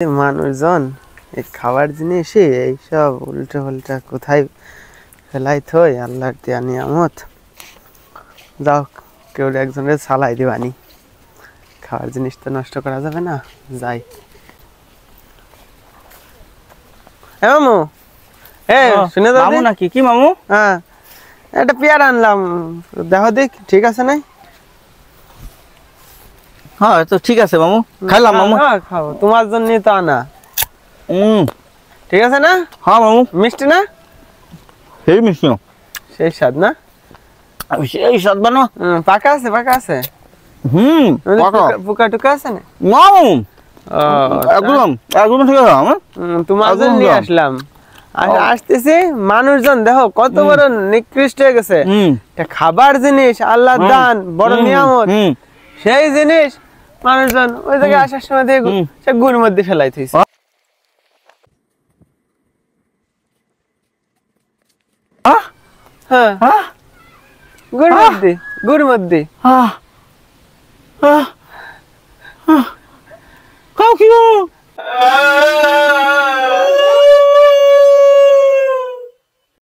মানুষজন এই খাবার জিনিসই এইসব উল্টো পাল্টা কোথায় ফেলাই থই আল্লাহর দেয়া নিয়ামত। যাও কেউ একজনের সালাই দিবানি, খাবার জিনিস তো নষ্ট করা যাবে না। যাই মামু, শুনে যাও মামু নাকি? কি মামু? হ্যাঁ, একটা পেয়ারা আনলাম, দেখো দেখ ঠিক আছে নাই? হ্যাঁ তো ঠিক আছে মামু, খাইলাম মামু। খাও, তোমার জন্য তো আনা। ঠিক আছে না? হ্যাঁ মামু। মিষ্টি না? সেই মিষ্টি, সেই স্বাদ না? সেই স্বাদ বানো। পাকা আছে, পাকা আছে। পোকা টুকা আছে না? মামু একদম একদম ঠিক আছে। তোমার জন্য নিয়ে আসলাম। আসতেছি, মানুষজন দেখো কত বড় নিকৃষ্ট হয়ে গেছে। খাবার জিনিস আল্লাহর দান, বড় নিয়ামত, সেই জিনিস মানুষজন ওই জায়গায় আসার সময় দেখো সে গুড় মধ্যে ফেলাই থইছে। হ্যাঁ, গুড় মধ্যে, গুড় মধ্যে। কি